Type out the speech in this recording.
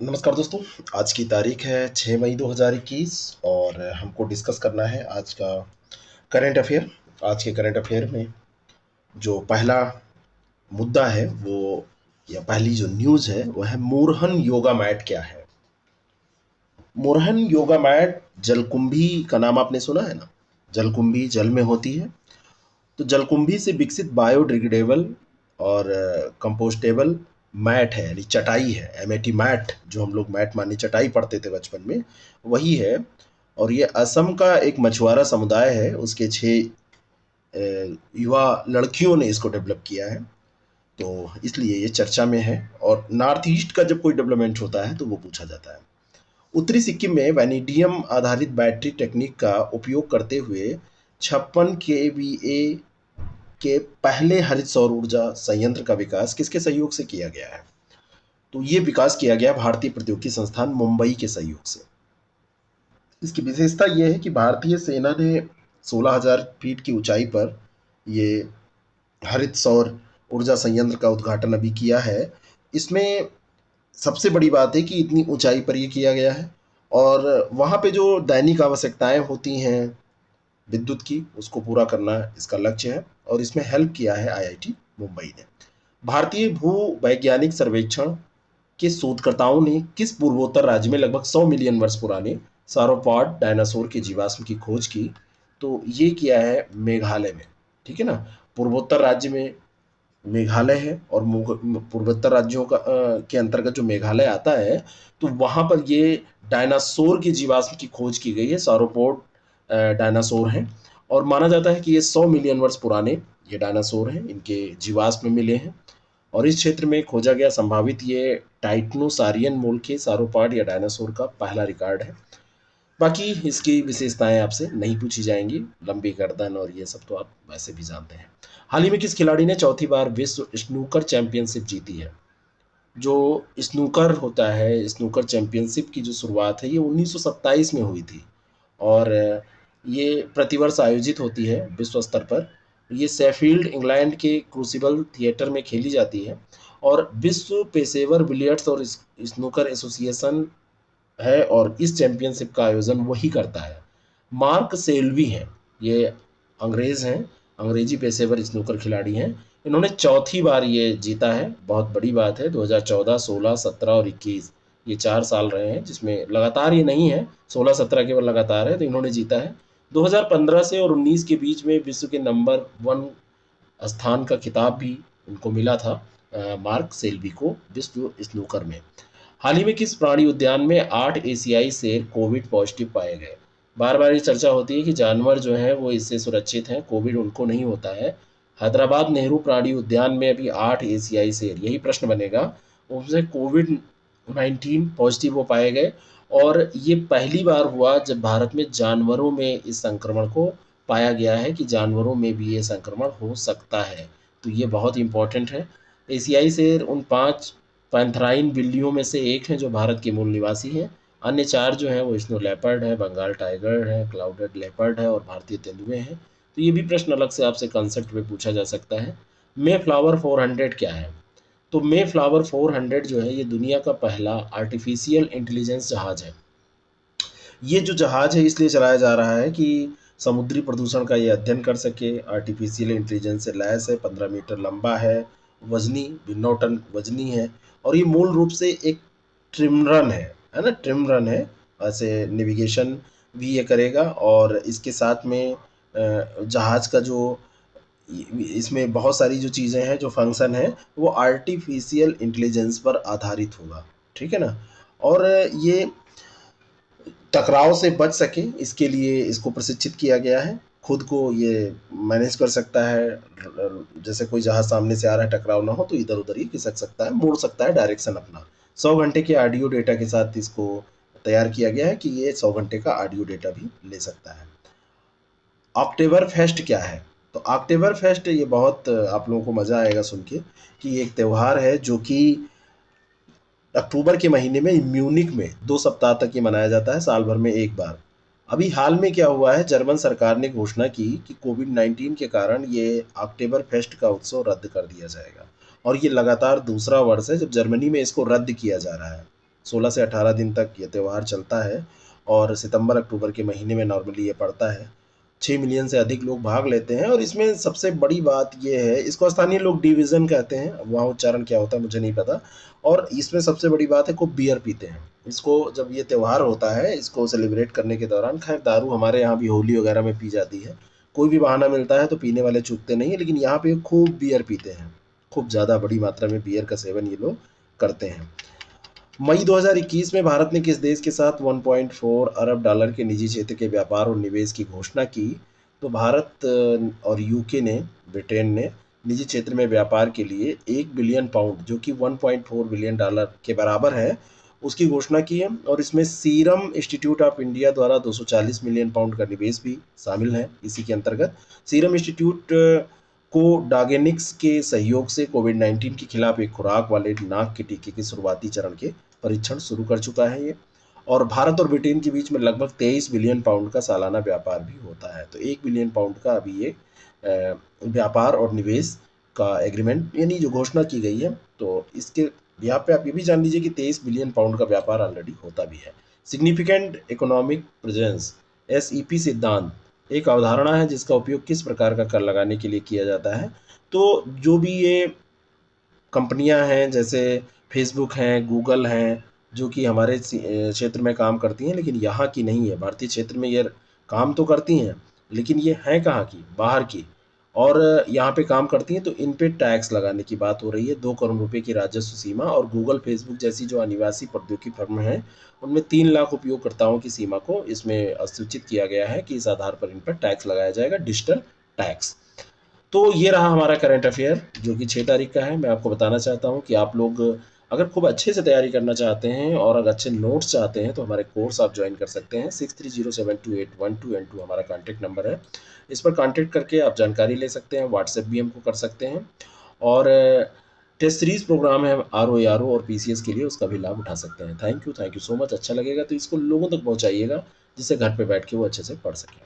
नमस्कार दोस्तों। आज की तारीख है 6 मई 2021 और हमको डिस्कस करना है आज का करंट अफेयर। आज के करंट अफेयर में जो पहला मुद्दा है वो या पहली जो न्यूज़ है वो है मोरहन योगा मैट क्या है। मोरहन योगा मैट जलकुंभी का नाम आपने सुना है ना। जलकुंभी जल में होती है, तो जलकुंभी से विकसित बायोडिग्रेडेबल और कंपोस्टेबल मैट है, यानी चटाई है। एमएटी मैट, जो हम लोग मैट माने चटाई पढ़ते थे बचपन में, वही है। और ये असम का एक मछुआरा समुदाय है, उसके 6 युवा लड़कियों ने इसको डेवलप किया है, तो इसलिए ये चर्चा में है। और नॉर्थ ईस्ट का जब कोई डेवलपमेंट होता है तो वो पूछा जाता है। उत्तरी सिक्किम में वैनिडियम आधारित बैटरी टेक्निक का उपयोग करते हुए 56 केवीए के पहले हरित सौर ऊर्जा संयंत्र का विकास किसके सहयोग से किया गया है। तो ये विकास किया गया भारतीय प्रौद्योगिकी संस्थान मुंबई के सहयोग से। इसकी विशेषता यह है कि भारतीय सेना ने 16,000 फीट की ऊंचाई पर ये हरित सौर ऊर्जा संयंत्र का उद्घाटन अभी किया है। इसमें सबसे बड़ी बात है कि इतनी ऊंचाई पर ये किया गया है और वहाँ पे जो दैनिक आवश्यकताएं होती हैं विद्युत की, उसको पूरा करना इसका लक्ष्य है। और इसमें हेल्प किया है आईआईटी मुंबई ने। भारतीय भू वैज्ञानिक सर्वेक्षण के शोधकर्ताओं ने किस पूर्वोत्तर राज्य में लगभग 100 मिलियन वर्ष पुराने सारोपॉड डायनासोर के जीवाश्म की खोज की। तो ये किया है मेघालय में। ठीक है ना। पूर्वोत्तर राज्य में मेघालय है और पूर्वोत्तर राज्यों के अंतर्गत जो मेघालय आता है, तो वहां पर ये डायनासोर की जीवाश्म की खोज की गई है। sauropod डायनासोर हैं और माना जाता है कि ये 100 मिलियन वर्ष पुराने ये डायनासोर हैं, इनके जीवाश्म मिले हैं। और इस क्षेत्र में खोजा गया संभावित ये टाइटनोसारियन मूल के सारोपाड या डायनासोर का पहला रिकॉर्ड है। बाकी इसकी विशेषताएं आपसे नहीं पूछी जाएंगी, लंबी गर्दन और ये सब तो आप वैसे भी जानते हैं। हाल ही में किस खिलाड़ी ने चौथी बार विश्व स्नूकर चैंपियनशिप जीती है। जो स्नूकर होता है, स्नूकर चैंपियनशिप की जो शुरुआत है ये 1927 में हुई थी और ये प्रतिवर्ष आयोजित होती है विश्व स्तर पर। ये शेफील्ड इंग्लैंड के क्रूसिबल थिएटर में खेली जाती है और विश्व पेशेवर बिलियर्ड्स और स्नूकर एसोसिएशन है और इस चैंपियनशिप का आयोजन वही करता है। मार्क सेल्वी हैं, ये अंग्रेज हैं, अंग्रेजी पेशेवर स्नूकर खिलाड़ी हैं। इन्होंने चौथी बार ये जीता है, बहुत बड़ी बात है। 2014, 16, 17 और 21 ये 4 साल रहे हैं जिसमें लगातार ये नहीं है, 16-17 केवल लगातार है, तो इन्होंने जीता है। 2015 से और 19 के बीच में विश्व के नंबर 1 स्थान का खिताब भी उनको मिला था, मार्क सेल्वी को, विश्व स्नूकर में। हाल ही में किस प्राणी उद्यान में 8 एशियाई शेर कोविड पॉजिटिव पाए गए। बार बार ये चर्चा होती है कि जानवर जो है वो इससे सुरक्षित हैं, कोविड उनको नहीं होता है। हैदराबाद नेहरू प्राणी उद्यान में अभी 8 एशियाई शेर, यही प्रश्न बनेगा, उनसे कोविड-19 पॉजिटिव वो पाए गए। और ये पहली बार हुआ जब भारत में जानवरों में इस संक्रमण को पाया गया है कि जानवरों में भी ये संक्रमण हो सकता है। तो ये बहुत इंपॉर्टेंट है। एशियाई शेर उन 5 पैंथराइन बिल्लियों में से एक हैं जो भारत के मूल निवासी हैं। अन्य 4 जो हैं वो स्नो लेपर्ड है, बंगाल टाइगर है, क्लाउडेड लेपर्ड है और भारतीय तेंदुए हैं। तो ये भी प्रश्न अलग से आपसे कंसेप्ट में पूछा जा सकता है। मे फ्लावर 400 क्या है। तो मे फ्लावर 400 जो है ये दुनिया का पहला आर्टिफिशियल इंटेलिजेंस जहाज है। ये जो जहाज है इसलिए चलाया जा रहा है कि समुद्री प्रदूषण का ये अध्ययन कर सके। आर्टिफिशियल इंटेलिजेंस से लैस है, 15 मीटर लंबा है, वजनी 9 टन वजनी है और ये मूल रूप से एक ट्रिमरन है ना, ट्रिमरन है। ऐसे नेविगेशन भी ये करेगा और इसके साथ में जहाज का जो इसमें बहुत सारी जो चीज़ें हैं, जो फंक्शन है, वो आर्टिफिशियल इंटेलिजेंस पर आधारित होगा। ठीक है ना। और ये टकराव से बच सके इसके लिए इसको प्रशिक्षित किया गया है। खुद को ये मैनेज कर सकता है, जैसे कोई जहाज सामने से आ रहा है, टकराव ना हो तो इधर उधर ही खिसक सकता है, मोड़ सकता है डायरेक्शन अपना। 100 घंटे के ऑडियो डेटा के साथ इसको तैयार किया गया है कि ये 100 घंटे का ऑडियो डेटा भी ले सकता है। अक्टूबर फेस्ट क्या है। तो अक्टूबर फेस्ट ये बहुत आप लोगों को मज़ा आएगा सुन के कि ये एक त्यौहार है जो कि अक्टूबर के महीने में म्यूनिक में 2 सप्ताह तक ये मनाया जाता है, साल भर में एक बार। अभी हाल में क्या हुआ है, जर्मन सरकार ने घोषणा की कि कोविड-19 के कारण ये अक्टूबर फेस्ट का उत्सव रद्द कर दिया जाएगा और ये लगातार दूसरा वर्ष है जब जर्मनी में इसको रद्द किया जा रहा है। 16 से 18 दिन तक ये त्यौहार चलता है और सितंबर अक्टूबर के महीने में नॉर्मली ये पड़ता है। 6 मिलियन से अधिक लोग भाग लेते हैं और इसमें सबसे बड़ी बात ये है, इसको स्थानीय लोग डिवीज़न कहते हैं, अब वहाँ उच्चारण क्या होता है मुझे नहीं पता। और इसमें सबसे बड़ी बात है, खूब बियर पीते हैं। इसको जब ये त्यौहार होता है, इसको सेलिब्रेट करने के दौरान, खैर दारू हमारे यहाँ भी होली वगैरह में पी जाती है, कोई भी बहाना मिलता है तो पीने वाले चूकते नहीं है, लेकिन यहाँ पे खूब बियर पीते हैं, खूब ज़्यादा बड़ी मात्रा में बियर का सेवन ये लोग करते हैं। मई 2021 में भारत ने किस देश के साथ 1.4 अरब डॉलर के निजी क्षेत्र के व्यापार और निवेश की घोषणा की? तो भारत और यूके ने, ब्रिटेन ने निजी क्षेत्र में व्यापार के लिए 1 बिलियन पाउंड, जो कि 1.4 बिलियन डॉलर के बराबर है, उसकी घोषणा की है। और इसमें सीरम इंस्टीट्यूट ऑफ इंडिया द्वारा 240 मिलियन पाउंड का निवेश भी शामिल है इसी के अंतर्गत। सीरम इंस्टीट्यूट को डागेनिक्स के सहयोग से कोविड-19 के खिलाफ एक खुराक वाले नाक के टीके के शुरुआती चरण के परीक्षण शुरू कर चुका है ये। और भारत और ब्रिटेन के बीच में लगभग 23 बिलियन पाउंड का सालाना व्यापार भी होता है। तो 1 बिलियन पाउंड का अभी ये व्यापार और निवेश का एग्रीमेंट यानी जो घोषणा की गई है, तो इसके यहाँ पे आप ये भी जान लीजिए कि 23 बिलियन पाउंड का व्यापार ऑलरेडी होता भी है। सिग्निफिकेंट इकोनॉमिक प्रेजेंस, एसईपी सिद्धांत एक अवधारणा है जिसका उपयोग किस प्रकार का कर लगाने के लिए किया जाता है? तो जो भी ये कंपनियां हैं, जैसे फेसबुक हैं, गूगल हैं, जो कि हमारे क्षेत्र में काम करती हैं, लेकिन यहाँ की नहीं है, भारतीय क्षेत्र में ये काम तो करती हैं, लेकिन ये हैं कहाँ की? बाहर की। और यहाँ पे काम करती हैं, तो इन पे टैक्स लगाने की बात हो रही है। 2 करोड़ रुपए की राजस्व सीमा, और गूगल, फेसबुक जैसी जो अनिवासी प्रौद्योगिकी फर्म हैं, उनमें 3 लाख उपयोगकर्ताओं की सीमा को इसमें सूचित किया गया है कि इस आधार पर इन पर टैक्स लगाया जाएगा, डिजिटल टैक्स। तो ये रहा हमारा करंट अफेयर, जो कि 6 तारीख का है। मैं आपको बताना चाहता हूँ कि आप लोग अगर खूब अच्छे से तैयारी करना चाहते हैं और अगर अच्छे नोट्स चाहते हैं, तो हमारे कोर्स आप ज्वाइन कर सकते हैं। 63072812 हमारा कॉन्टैक्ट नंबर है। इस पर कॉन्टैक्ट करके आप जानकारी ले सकते हैं, व्हाट्सएप भी हमको कर सकते हैं। और टेस्ट सीरीज़ प्रोग्राम है RO और PCS के लिए, उसका भी लाभ उठा सकते हैं। Thank you so much. अच्छा लगेगा तो इसको लोगों तक पहुँचाइएगा, जिससे घर पे बैठ के वो अच्छे से पढ़ सकें।